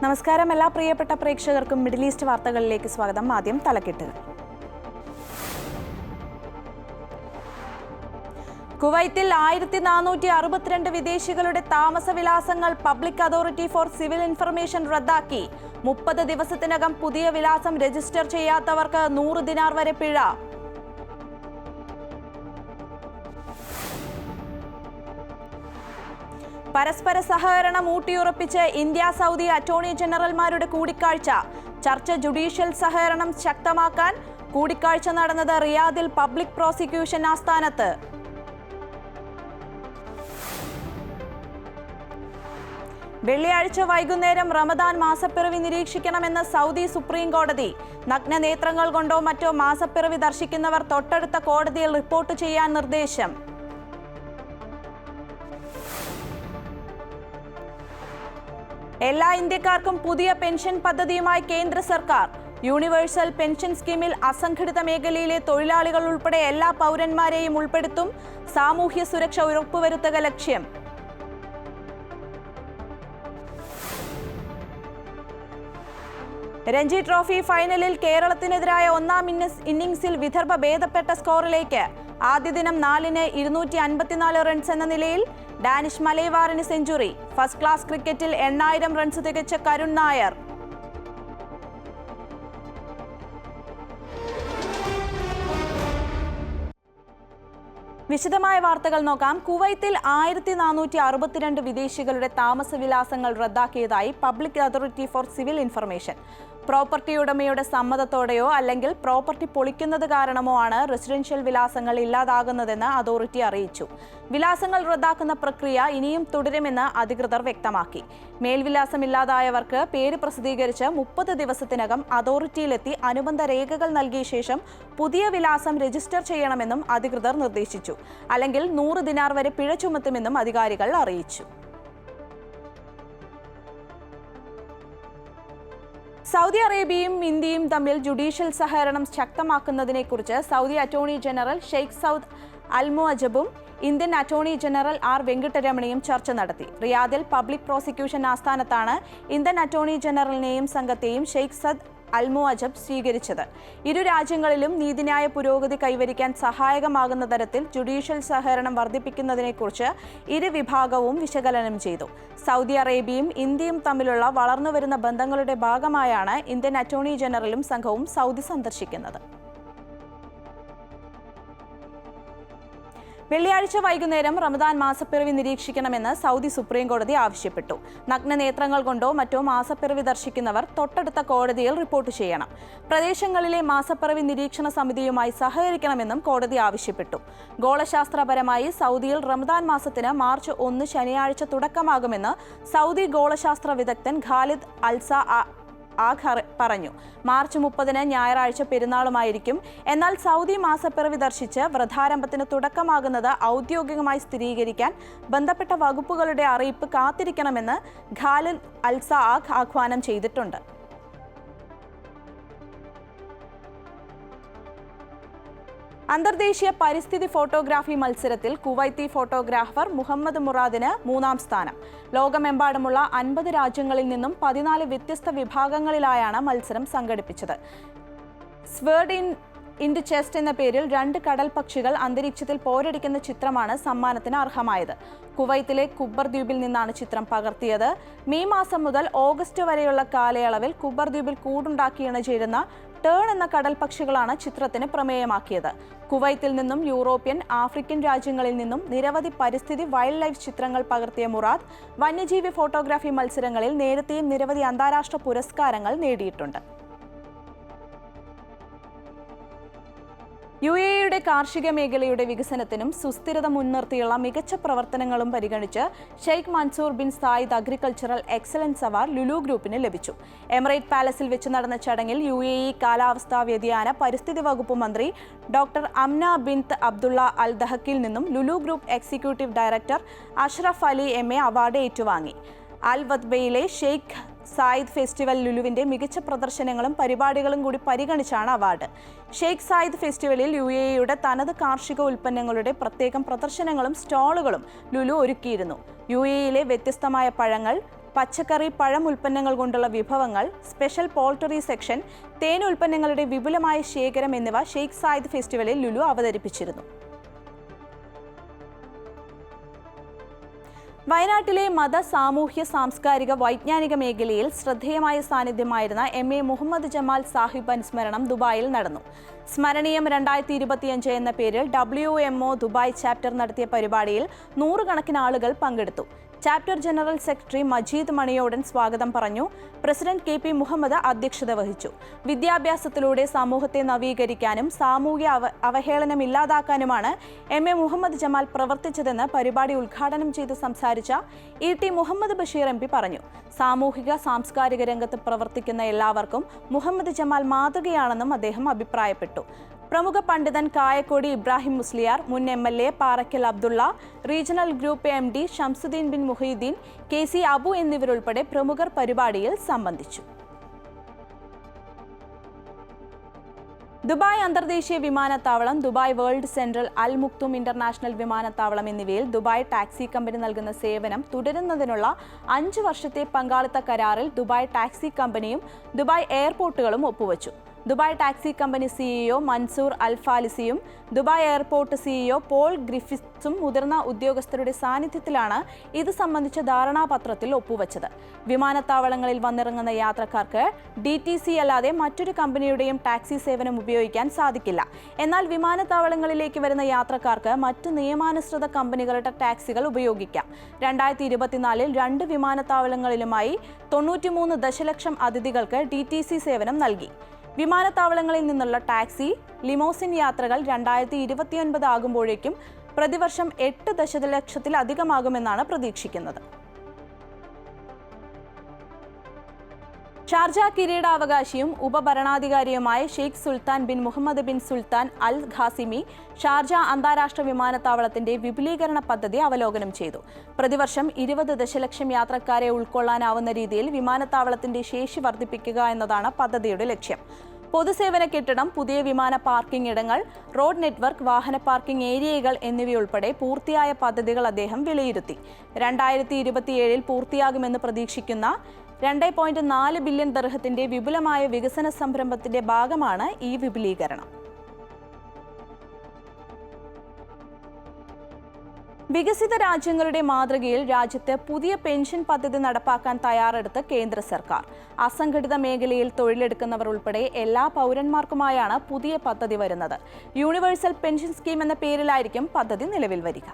നമസ്കാരം എല്ലാ പ്രിയപ്പെട്ട പ്രേക്ഷകർക്കും മിഡിൽ ഈസ്റ്റ് വാർത്തകളിലേക്ക് സ്വാഗതം. ആദ്യം തലക്കെട്ടുകൾ. കുവൈത്തിൽ 1462 വിദേശികളുടെ താമസവിലാസങ്ങൾ public authority for civil information റദ്ദാക്കി. 30 ദിവസത്തിനകം പുതിയ വിലാസം രജിസ്റ്റർ ചെയ്യാത്തവർക്ക് 100 ദിനാർ വരെ പിഴ. പരസ്പര സഹകരണം ഊട്ടിയുറപ്പിച്ച് ഇന്ത്യ സൗദി അറ്റോർണി ജനറൽമാരുടെ കൂടിക്കാഴ്ച. ചർച്ച ജുഡീഷ്യൽ സഹകരണം ശക്തമാക്കാൻ. കൂടിക്കാഴ്ച നടന്നത് റിയാദിൽ പബ്ലിക് പ്രോസിക്യൂഷൻ ആസ്ഥാനത്ത്. വെള്ളിയാഴ്ച വൈകുന്നേരം റമദാൻ മാസപ്പിറവി നിരീക്ഷിക്കണമെന്ന് സൗദി സുപ്രീം കോടതി. നഗ്ന നേത്രങ്ങൾ കൊണ്ടോ മറ്റോ മാസപ്പിറവി ദർശിക്കുന്നവർ തൊട്ടടുത്ത കോടതിയിൽ റിപ്പോർട്ട് ചെയ്യാൻ നിർദ്ദേശം. എല്ലാ ഇന്ത്യക്കാർക്കും പുതിയ പെൻഷൻ പദ്ധതിയുമായി കേന്ദ്ര സർക്കാർ. യൂണിവേഴ്സൽ പെൻഷൻ സ്കീമിൽ അസംഘടിത മേഖലയിലെ തൊഴിലാളികൾ ഉൾപ്പെടെ എല്ലാ പൗരന്മാരെയും ഉൾപ്പെടുത്തും. സാമൂഹ്യ സുരക്ഷ ഉറപ്പുവരുത്തുക ലക്ഷ്യം. രഞ്ജി ട്രോഫി ഫൈനലിൽ കേരളത്തിനെതിരായ ഒന്നാം ഇന്നിംഗ്സിൽ വിദർഭ ഭേദപ്പെട്ട സ്കോറിലേക്ക്. ആദ്യ ദിനം 4-ന് 254 റൺസ് എന്ന നിലയിൽ. ഡാനിഷ് മലൈവാറിന് സെഞ്ചുറി. ഫസ്റ്റ് ക്ലാസ് ക്രിക്കറ്റിൽ 8000 റൺസ് തികച്ച കരുൺ നായർ. വിശദമായ വാർത്തകൾ നോക്കാം. കുവൈത്തിൽ 1462 വിദേശികളുടെ താമസവിലാസങ്ങൾ റദ്ദാക്കിയതായി public authority for civil information. Property ഉടമയുടെ സമ്മതത്തോടെയോ അല്ലെങ്കിൽ പ്രോപ്പർട്ടി പൊളിക്കുന്നത് കാരണമോ ആണ് റെസിഡൻഷ്യൽ വിലാസങ്ങൾ ഇല്ലാതാകുന്നതെന്ന് അതോറിറ്റി അറിയിച്ചു. വിലാസങ്ങൾ റദ്ദാക്കുന്ന പ്രക്രിയ ഇനിയും തുടരുമെന്ന് അധികൃതർ വ്യക്തമാക്കി. മേൽവിലാസം ഇല്ലാതായവർക്ക് പേര് പ്രസിദ്ധീകരിച്ച് 30 ദിവസത്തിനകം അതോറിറ്റിയിലെത്തി അനുബന്ധ രേഖകൾ നൽകിയ ശേഷം പുതിയ വിലാസം രജിസ്റ്റർ ചെയ്യണമെന്നും അധികൃതർ നിർദ്ദേശിച്ചു. അല്ലെങ്കിൽ 100 ദിനാർ വരെ പിഴ ചുമത്തുമെന്നും അധികാരികൾ അറിയിച്ചു. സൗദി അറേബ്യയും ഇന്ത്യയും തമ്മിൽ ജുഡീഷ്യൽ സഹകരണം ശക്തമാക്കുന്നതിനെക്കുറിച്ച് Saudi attorney general Sheikh Saud al മുഅജ്ജബും ഇന്ത്യൻ അറ്റോർണി ജനറൽ ആർ വെങ്കിട്ടരമണിയും ചർച്ച നടത്തി. റിയാദിൽ പബ്ലിക് പ്രോസിക്യൂഷൻ ആസ്ഥാനത്താണ് ഇന്ത്യൻ അറ്റോർണി ജനറലിനെയും സംഘത്തെയും ഷെയ്ഖ് സദ് അൽ മുഅജ്ജബ് സ്വീകരിച്ചത്. ഇരു രാജ്യങ്ങളിലും നീതിന്യായ പുരോഗതി കൈവരിക്കാൻ സഹായകമാകുന്ന തരത്തിൽ ജുഡീഷ്യൽ സഹകരണം വർദ്ധിപ്പിക്കുന്നതിനെക്കുറിച്ച് ഇരു വിഭാഗവും വിശകലനം ചെയ്തു. സൗദി അറേബ്യയും ഇന്ത്യയും തമ്മിലുള്ള വളർന്നുവരുന്ന ബന്ധങ്ങളുടെ ഭാഗമായാണ് ഇന്ത്യൻ അറ്റോർണി ജനറലും സംഘവും സൗദി സന്ദർശിക്കുന്നത്. വെള്ളിയാഴ്ച വൈകുന്നേരം റമദാൻ മാസപ്പിറവി നിരീക്ഷിക്കണമെന്ന് സൗദി സുപ്രീം കോടതി ആവശ്യപ്പെട്ടു. നഗ്ന നേത്രങ്ങൾ കൊണ്ടോ മറ്റോ മാസപ്പിറവി ദർശിക്കുന്നവർ തൊട്ടടുത്ത കോടതിയിൽ റിപ്പോർട്ട് ചെയ്യണം. പ്രദേശങ്ങളിലെ മാസപ്പിറവി നിരീക്ഷണ സമിതിയുമായി സഹകരിക്കണമെന്നും കോടതി ആവശ്യപ്പെട്ടു. ഗോളശാസ്ത്രപരമായി സൗദിയിൽ റമദാൻ മാസത്തിന് മാർച്ച് 1 ശനിയാഴ്ച തുടക്കമാകുമെന്ന് സൗദി ഗോളശാസ്ത്ര വിദഗ്ധൻ ഖാലിദ് അൽസ പറഞ്ഞു. മാർച്ച് 30-ന് ഞായറാഴ്ച പെരുന്നാളുമായിരിക്കും. എന്നാൽ സൗദി മാസപ്പിറവി ദർശിച്ച് വ്രതാരംഭത്തിന് തുടക്കമാകുന്നത് ഔദ്യോഗികമായി സ്ഥിരീകരിക്കാൻ ബന്ധപ്പെട്ട വകുപ്പുകളുടെ അറിയിപ്പ് കാത്തിരിക്കണമെന്ന് ഖാലിദ് അൽസ ആഹ്വാനം ചെയ്തിട്ടുണ്ട്. അന്തർദേശീയ പരിസ്ഥിതി ഫോട്ടോഗ്രാഫി മത്സരത്തിൽ കുവൈത്തി ഫോട്ടോഗ്രാഫർ മുഹമ്മദ് മുറാദിന് 3ാം സ്ഥാനം. ലോകമെമ്പാടുമുള്ള 50 രാജ്യങ്ങളിൽ നിന്നും 14 വ്യത്യസ്ത വിഭാഗങ്ങളിലായാണ് മത്സരം സംഘടിപ്പിച്ചത്. സ്വേർഡ് ഇൻ ദി ചെസ്റ്റ് എന്ന പേരിൽ 2 കടൽ പക്ഷികൾ അന്തരീക്ഷത്തിൽ പോരടിക്കുന്ന ചിത്രമാണ് സമ്മാനത്തിന് അർഹമായത്. കുവൈത്തിലെ കുബ്ബർ ദ്വീപിൽ നിന്നാണ് ചിത്രം പകർത്തിയത്. മെയ് മാസം മുതൽ ഓഗസ്റ്റ് വരെയുള്ള കാലയളവിൽ കുബ്ബർ ദ്വീപിൽ കൂടുണ്ടാക്കി ഇണചേരുന്ന ടേൺ എന്ന കടൽ പക്ഷികളാണ് ചിത്രത്തിന് പ്രമേയമാക്കിയത്. കുവൈത്തിൽ നിന്നും യൂറോപ്യൻ, ആഫ്രിക്കൻ രാജ്യങ്ങളിൽ നിന്നും നിരവധി പരിസ്ഥിതി വൈൽഡ് ലൈഫ് ചിത്രങ്ങൾ പകർത്തിയ മുറാദ് വന്യജീവി ഫോട്ടോഗ്രാഫി മത്സരങ്ങളിൽ നേരത്തെയും നിരവധി അന്താരാഷ്ട്ര പുരസ്കാരങ്ങൾ നേടിയിട്ടുണ്ട്. UAE കാർഷിക മേഖലയുടെ വികസനത്തിനും സുസ്ഥിരത മുൻനിർത്തിയുള്ള മികച്ച പ്രവർത്തനങ്ങളും പരിഗണിച്ച് Sheikh Mansour bin Zayed agricultural excellence award Lulu ഗ്രൂപ്പിന് ലഭിച്ചു. എമിറേറ്റ് പാലസിൽ വെച്ച് നടന്ന ചടങ്ങിൽ UAE കാലാവസ്ഥാ വ്യതിയാന പരിസ്ഥിതി വകുപ്പ് മന്ത്രി ഡോക്ടർ അംന ബിൻത് അബ്ദുള്ള അൽ ദഹക്കിൽ നിന്നും Lulu group executive director Ashraf Ali MA award ഏറ്റുവാങ്ങി. അൽ വദ്ബയിലെ ഷെയ്ഖ് സായിദ് ഫെസ്റ്റിവൽ ലുലുവിന്റെ മികച്ച പ്രദർശനങ്ങളും പരിപാടികളും കൂടി പരിഗണിച്ചാണ് അവാർഡ്. ഷെയ്ഖ് സായിദ് ഫെസ്റ്റിവലിൽ UAE തനത് കാർഷിക ഉൽപ്പന്നങ്ങളുടെ പ്രത്യേകം പ്രദർശനങ്ങളും സ്റ്റാളുകളും ലുലു ഒരുക്കിയിരുന്നു. UAE വ്യത്യസ്തമായ പഴങ്ങൾ, പച്ചക്കറി, പഴം ഉൽപ്പന്നങ്ങൾ കൊണ്ടുള്ള വിഭവങ്ങൾ, സ്പെഷ്യൽ പോൾട്രി സെക്ഷൻ, തേൻ ഉൽപ്പന്നങ്ങളുടെ വിപുലമായ ശേഖരം എന്നിവ ഷെയ്ഖ് സായിദ് ഫെസ്റ്റിവലിൽ ലുലു അവതരിപ്പിച്ചിരുന്നു. വയനാട്ടിലെ മത, സാമൂഹ്യ, സാംസ്കാരിക, വൈജ്ഞാനിക മേഖലയിൽ ശ്രദ്ധേയമായ സാന്നിധ്യമായിരുന്ന MA മുഹമ്മദ് ജമാൽ സാഹിബ് അനുസ്മരണം ദുബായിൽ നടന്നു. സ്മരണീയം 2025 എന്ന പേരിൽ WMO ദുബായ് ചാപ്റ്റർ നടത്തിയ പരിപാടിയിൽ 100 കണക്കിന് ആളുകൾ പങ്കെടുത്തു. ചാപ്റ്റർ ജനറൽ സെക്രട്ടറി മജീദ് മണിയോടൻ സ്വാഗതം പറഞ്ഞു. പ്രസിഡന്റ് KP മുഹമ്മദ് അധ്യക്ഷത വഹിച്ചു. വിദ്യാഭ്യാസത്തിലൂടെ സമൂഹത്തെ നവീകരിക്കാനും സാമൂഹ്യ അവഹേളനം ഇല്ലാതാക്കാനുമാണ് MA മുഹമ്മദ് ജമാൽ പ്രവർത്തിച്ചതെന്ന് പരിപാടി ഉദ്ഘാടനം ചെയ്ത് സംസാരിച്ച ET മുഹമ്മദ് ബഷീർ MP പറഞ്ഞു. സാമൂഹിക, സാംസ്കാരിക രംഗത്ത് പ്രവർത്തിക്കുന്ന എല്ലാവർക്കും മുഹമ്മദ് ജമാൽ മാതൃകയാണെന്നും അദ്ദേഹം അഭിപ്രായപ്പെട്ടു. പ്രമുഖ പണ്ഡിതൻ കായക്കോടി ഇബ്രാഹിം മുസ്ലിയാർ, മുൻ MLA Parakkal Abdulla, regional group MD Shamsudheen bin Muhiyudheen, KC Abu എന്നിവരുൾപ്പെടെ പ്രമുഖർ പരിപാടിയിൽ സംബന്ധിച്ചു. ദുബായ് അന്തർദേശീയ വിമാനത്താവളം, Dubai World Central, Al Maktoum international വിമാനത്താവളം എന്നിവയിൽ ദുബായ് ടാക്സി കമ്പനി നൽകുന്ന സേവനം തുടരുന്നതിനുള്ള 5 വർഷത്തെ പങ്കാളിത്ത കരാറിൽ ദുബായ് ടാക്സി കമ്പനിയും ദുബായ് എയർപോർട്ടുകളും ഒപ്പുവച്ചു. Dubai taxi company CEO Mansoor al ഫാലിസിയും ദുബായ് എയർപോർട്ട് CEO പോൾ ഗ്രിഫിത്സും മുതിർന്ന ഉദ്യോഗസ്ഥരുടെ സാന്നിധ്യത്തിലാണ് ഇത് സംബന്ധിച്ച ധാരണാപത്രത്തിൽ ഒപ്പുവച്ചത്. വിമാനത്താവളങ്ങളിൽ വന്നിറങ്ങുന്ന യാത്രക്കാർക്ക് DTC അല്ലാതെ മറ്റൊരു കമ്പനിയുടെയും ടാക്സി സേവനം ഉപയോഗിക്കാൻ സാധിക്കില്ല. എന്നാൽ വിമാനത്താവളങ്ങളിലേക്ക് വരുന്ന യാത്രക്കാർക്ക് മറ്റ് നിയമാനുസൃത കമ്പനികളുടെ ടാക്സികൾ ഉപയോഗിക്കാം. 2024-ൽ 2 വിമാനത്താവളങ്ങളിലുമായി 93 ദശലക്ഷം അതിഥികൾക്ക് DTC സേവനം നൽകി. വിമാനത്താവളങ്ങളിൽ നിന്നുള്ള ടാക്സി, ലിമോസിൻ യാത്രകൾ 2029 ആകുമ്പോഴേക്കും പ്രതിവർഷം 8 ദശലക്ഷത്തിലധികമാകുമെന്നാണ് പ്രതീക്ഷിക്കുന്നത്. ഷാർജ കിരീടാവകാശിയും ഉപഭരണാധികാരിയുമായ Sheikh Sultan bin Muhammad bin Sultan al Qasimi Sharjah അന്താരാഷ്ട്ര വിമാനത്താവളത്തിന്റെ വിപുലീകരണ പദ്ധതി അവലോകനം ചെയ്തു. പ്രതിവർഷം 20 ദശലക്ഷം യാത്രക്കാരെ ഉൾക്കൊള്ളാനാവുന്ന രീതിയിൽ വിമാനത്താവളത്തിന്റെ ശേഷി വർദ്ധിപ്പിക്കുക എന്നതാണ് പദ്ധതിയുടെ ലക്ഷ്യം. പൊതുസേവന കെട്ടിടം, പുതിയ വിമാന പാർക്കിംഗ് ഇടങ്ങൾ, റോഡ് നെറ്റ്വർക്ക്, വാഹന പാർക്കിംഗ് ഏരിയകൾ എന്നിവയുൾപ്പെടെ പൂർത്തിയായ പദ്ധതികൾ അദ്ദേഹം വിലയിരുത്തി. 2027-ൽ പൂർത്തിയാകുമെന്ന് പ്രതീക്ഷിക്കുന്ന 2.4 ബില്യൺ ദിർഹത്തിന്റെ വിപുലമായ വികസന സംരംഭത്തിന്റെ ഭാഗമാണ് ഈ വിപുലീകരണം. വികസിത രാജ്യങ്ങളുടെ മാതൃകയിൽ രാജ്യത്ത് പുതിയ പെൻഷൻ പദ്ധതി നടപ്പാക്കാൻ തയ്യാറെടുത്ത് കേന്ദ്ര സർക്കാർ. അസംഘടിത മേഖലയിൽ തൊഴിലെടുക്കുന്നവർ ഉൾപ്പെടെ എല്ലാ പൗരന്മാർക്കുമായാണ് പുതിയ പദ്ധതി വരുന്നത്. യൂണിവേഴ്സൽ പെൻഷൻ സ്കീം എന്ന പേരിലായിരിക്കും പദ്ധതി നിലവിൽ വരിക.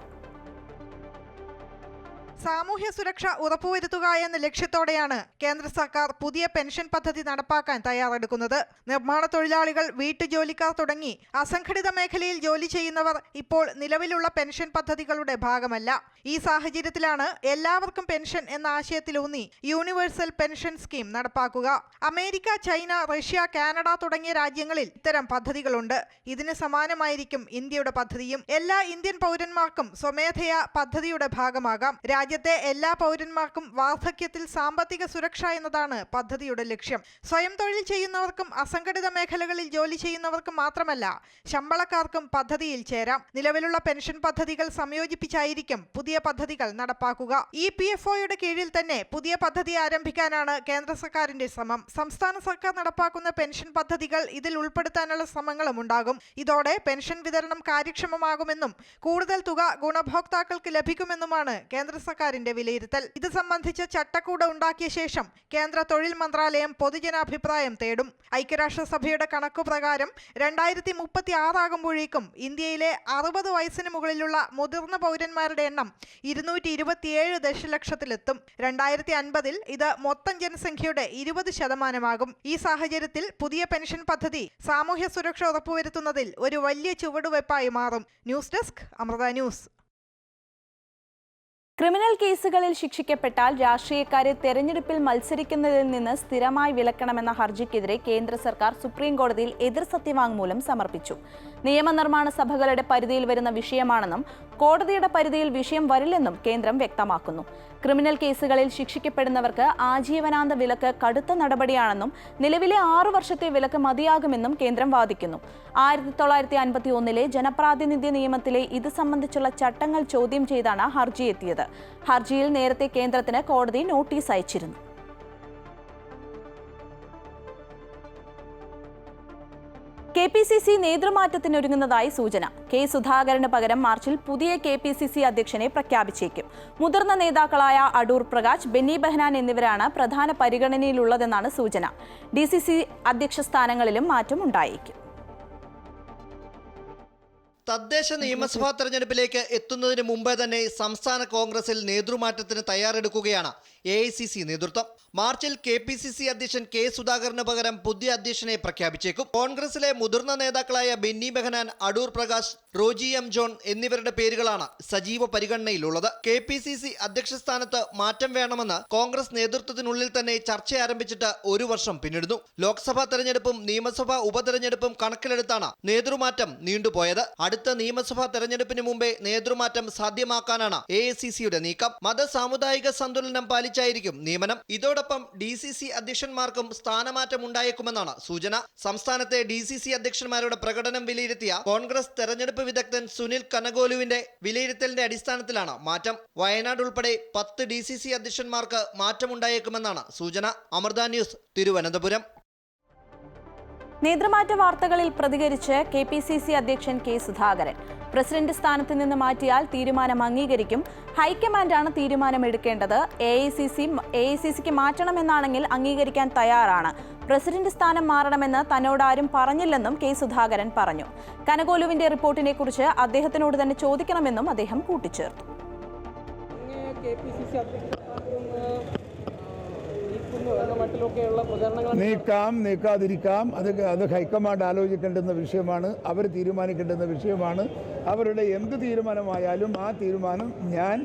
സാമൂഹ്യ സുരക്ഷ ഉറപ്പുവരുത്തുക എന്ന ലക്ഷ്യത്തോടെയാണ് കേന്ദ്ര സർക്കാർ പുതിയ പെൻഷൻ പദ്ധതി നടപ്പാക്കാൻ തയ്യാറെടുക്കുന്നത്. നിർമ്മാണ തൊഴിലാളികൾ, വീട്ടുജോലിക്കാർ തുടങ്ങി അസംഘടിത മേഖലയിൽ ജോലി ചെയ്യുന്നവർ ഇപ്പോൾ നിലവിലുള്ള പെൻഷൻ പദ്ധതികളുടെ ഭാഗമല്ല. ഈ സാഹചര്യത്തിലാണ് എല്ലാവർക്കും പെൻഷൻ എന്ന ആശയത്തിലൂന്നി യൂണിവേഴ്സൽ പെൻഷൻ സ്കീം നടപ്പാക്കുക. അമേരിക്ക, ചൈന, റഷ്യ, കാനഡ തുടങ്ങിയ രാജ്യങ്ങളിൽ ഇത്തരം പദ്ധതികളുണ്ട്. ഇതിന് സമാനമായിരിക്കും ഇന്ത്യയുടെ പദ്ധതിയും. എല്ലാ ഇന്ത്യൻ പൗരന്മാർക്കും സ്വമേധയാ പദ്ധതിയുടെ ഭാഗമാകാം. രാജ്യത്തെ എല്ലാ പൗരന്മാർക്കും വാർദ്ധക്യത്തിൽ സാമ്പത്തിക സുരക്ഷ എന്നതാണ് പദ്ധതിയുടെ ലക്ഷ്യം. സ്വയം തൊഴിൽ ചെയ്യുന്നവർക്കും അസംഘടിത മേഖലകളിൽ ജോലി ചെയ്യുന്നവർക്കും മാത്രമല്ല, ശമ്പളക്കാർക്കും പദ്ധതിയിൽ ചേരാം. നിലവിലുള്ള പെൻഷൻ പദ്ധതികൾ സംയോജിപ്പിച്ചായിരിക്കും പുതിയ പദ്ധതികൾ നടപ്പാക്കുക. EPFOയുടെ കീഴിൽ തന്നെ പുതിയ പദ്ധതി ആരംഭിക്കാനാണ് കേന്ദ്ര സർക്കാരിന്റെ ശ്രമം. സംസ്ഥാന സർക്കാർ നടപ്പാക്കുന്ന പെൻഷൻ പദ്ധതികൾ ഇതിൽ ഉൾപ്പെടുത്താനുള്ള ശ്രമങ്ങളും ഉണ്ടാകും. ഇതോടെ പെൻഷൻ വിതരണം കാര്യക്ഷമമാകുമെന്നും കൂടുതൽ തുക ഗുണഭോക്താക്കൾക്ക് ലഭിക്കുമെന്നുമാണ് കേന്ദ്ര സർക്കാരിന്റെ വിലയിരുത്തൽ. ഇത് സംബന്ധിച്ച് ചട്ടക്കൂട് ഉണ്ടാക്കിയ ശേഷം കേന്ദ്ര തൊഴിൽ മന്ത്രാലയം പൊതുജനാഭിപ്രായം തേടും. ഐക്യരാഷ്ട്രസഭയുടെ കണക്കുപ്രകാരം 2036 ആകുമ്പോഴേക്കും ഇന്ത്യയിലെ 60 വയസ്സിന് മുകളിലുള്ള മുതിർന്ന പൗരന്മാരുടെ എണ്ണം 227 ദശലക്ഷത്തിലെത്തും. 2050-ൽ ഇത് മൊത്തം ജനസംഖ്യയുടെ 20% ഈ സാഹചര്യത്തിൽ പുതിയ പെൻഷൻ പദ്ധതി സാമൂഹ്യ സുരക്ഷ ഉറപ്പുവരുത്തുന്നതിൽ ഒരു വലിയ ചുവടുവയ്പായി മാറും. News desk, Amrita news. Criminal കേസുകളിൽ ശിക്ഷിക്കപ്പെട്ടാൽ രാഷ്ട്രീയക്കാരെ തെരഞ്ഞെടുപ്പിൽ മത്സരിക്കുന്നതിൽ നിന്ന് സ്ഥിരമായി വിലക്കണമെന്ന ഹർജിക്കെതിരെ കേന്ദ്ര സർക്കാർ സുപ്രീം കോടതിയിൽ എതിർ സത്യവാങ്മൂലം സമർപ്പിച്ചു. നിയമനിർമ്മാണ സഭകളുടെ പരിധിയിൽ വരുന്ന വിഷയമാണെന്നും കോടതിയുടെ പരിധിയിൽ വിഷയം വരില്ലെന്നും കേന്ദ്രം വ്യക്തമാക്കുന്നു. ക്രിമിനൽ കേസുകളിൽ ശിക്ഷിക്കപ്പെടുന്നവർക്ക് ആജീവനാന്ത വിലക്ക് കടുത്ത നടപടിയാണെന്നും നിലവിലെ 6 വർഷത്തെ വിലക്ക് മതിയാകുമെന്നും കേന്ദ്രം വാദിക്കുന്നു. 1951 ജനപ്രാതിനിധ്യ നിയമത്തിലെ ഇത് സംബന്ധിച്ചുള്ള ചട്ടങ്ങൾ ചോദ്യം ചെയ്താണ് ഹർജി എത്തിയത്. ഹർജിയിൽ നേരത്തെ കേന്ദ്രത്തിന് കോടതി നോട്ടീസ് അയച്ചിരുന്നു. KPCC നേതൃമാറ്റത്തിനൊരുങ്ങുന്നതായി സൂചന. കെ സുധാകരന് പകരം മാർച്ചിൽ പുതിയ KPCC അധ്യക്ഷനെ പ്രഖ്യാപിച്ചേക്കും. മുതിർന്ന നേതാക്കളായ അടൂർ പ്രകാശ്, ബെന്നി ബെഹനാൻ എന്നിവരാണ് പ്രധാന പരിഗണനയിലുള്ളതെന്നാണ് സൂചന. DCC അധ്യക്ഷ സ്ഥാനങ്ങളിലും മാറ്റം ഉണ്ടായേക്കും. തദ്ദേശ നിയമസഭാ തെരഞ്ഞെടുപ്പിലേക്ക് എത്തുന്നതിന് മുമ്പേ തന്നെ സംസ്ഥാന കോൺഗ്രസിൽ നേതൃമാറ്റത്തിന് തയ്യാറെടുക്കുകയാണ് AICC നേതൃത്വം. മാർച്ചിൽ KPCC അധ്യക്ഷൻ കെ സുധാകരന് പകരം പുതിയ അധ്യക്ഷനെ പ്രഖ്യാപിച്ചേക്കും. കോൺഗ്രസിലെ മുതിർന്ന നേതാക്കളായ ബെന്നി ബെഹനാൻ, അടൂർ പ്രകാശ്, റോജി എം ജോൺ എന്നിവരുടെ പേരുകളാണ് സജീവ പരിഗണനയിലുള്ളത്. KPCC അധ്യക്ഷ സ്ഥാനത്ത് മാറ്റം വേണമെന്ന് കോൺഗ്രസ് നേതൃത്വത്തിനുള്ളിൽ തന്നെ ചർച്ച ആരംഭിച്ചിട്ട് 1 വർഷം പിന്നിടുന്നു. ലോക്സഭാ തെരഞ്ഞെടുപ്പും നിയമസഭാ ഉപതെരഞ്ഞെടുപ്പും കണക്കിലെടുത്താണ് നേതൃമാറ്റം നീണ്ടുപോയത്. അടുത്ത നിയമസഭാ തെരഞ്ഞെടുപ്പിന് മുമ്പേ നേതൃമാറ്റം സാധ്യമാക്കാനാണ് AICCയുടെ നീക്കം. മതസാമുദായിക സന്തുലനം പാലിച്ചായിരിക്കും നിയമനം. ഇതോടൊപ്പം DCC അധ്യക്ഷന്മാർക്കും സ്ഥാനമാറ്റം ഉണ്ടായേക്കുമെന്നാണ് സൂചന. സംസ്ഥാനത്തെ DCC അധ്യക്ഷന്മാരുടെ പ്രകടനം വിലയിരുത്തിയ കോൺഗ്രസ് തെരഞ്ഞെടുപ്പ് വിദഗ്ധൻ സുനിൽ കനഗോലുവിന്റെ വിലയിരുത്തലിന്റെ അടിസ്ഥാനത്തിലാണ് മാറ്റം. വയനാട് ഉൾപ്പെടെ 10 DCC അധ്യക്ഷന്മാർക്ക് മാറ്റമുണ്ടായേക്കുമെന്നാണ് സൂചന. അമൃത ന്യൂസ്, തിരുവനന്തപുരം. നേതൃമാറ്റ വാർത്തകളിൽ പ്രതികരിച്ച് KPCC അധ്യക്ഷൻ കെ സുധാകരൻ. പ്രസിഡന്റ് സ്ഥാനത്ത് നിന്ന് മാറ്റിയാൽ തീരുമാനം അംഗീകരിക്കും. ഹൈക്കമാൻഡാണ് തീരുമാനമെടുക്കേണ്ടത്. AICCക്ക് മാറ്റണമെന്നാണെങ്കിൽ അംഗീകരിക്കാൻ തയ്യാറാണ്. പ്രസിഡന്റ് സ്ഥാനം മാറണമെന്ന് തന്നോടാരും പറഞ്ഞില്ലെന്നും കെ സുധാകരൻ പറഞ്ഞു. കനഗോലുവിന്റെ റിപ്പോർട്ടിനെ കുറിച്ച് അദ്ദേഹത്തിനോട് തന്നെ ചോദിക്കണമെന്നും അദ്ദേഹം കൂട്ടിച്ചേർത്തു. നീക്കാതിരിക്കാം, അത് ഹൈക്കമാൻഡ് ആലോചിക്കേണ്ടുന്ന വിഷയമാണ്. അവർ തീരുമാനിക്കേണ്ടുന്ന വിഷയമാണ്. അവരുടെ എന്ത് തീരുമാനമായാലും ആ തീരുമാനം ഞാൻ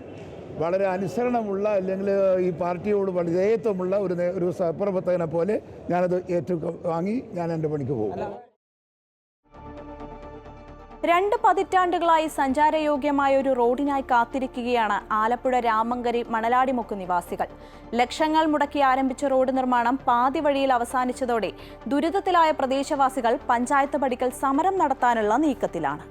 വളരെ അനുസരണമുള്ള, അല്ലെങ്കിൽ ഈ പാർട്ടിയോട് വിധേയത്വമുള്ള ഒരു സഹപ്രവർത്തകനെ പോലെ ഞാനത് വാങ്ങി ഞാൻ എൻ്റെ പണിക്ക് പോകും. 2 പതിറ്റാണ്ടുകളായി സഞ്ചാരയോഗ്യമായ ഒരു റോഡിനായി കാത്തിരിക്കുകയാണ് ആലപ്പുഴ രാമങ്കരി മണലാടിമുക്ക് നിവാസികൾ. ലക്ഷങ്ങൾ മുടക്കി ആരംഭിച്ച റോഡ് നിർമ്മാണം പാതി വഴിയിൽ അവസാനിച്ചതോടെ ദുരിതത്തിലായ പ്രദേശവാസികൾ പഞ്ചായത്ത് പടിക്കൽ സമരം നടത്താനുള്ള നീക്കത്തിലാണ്.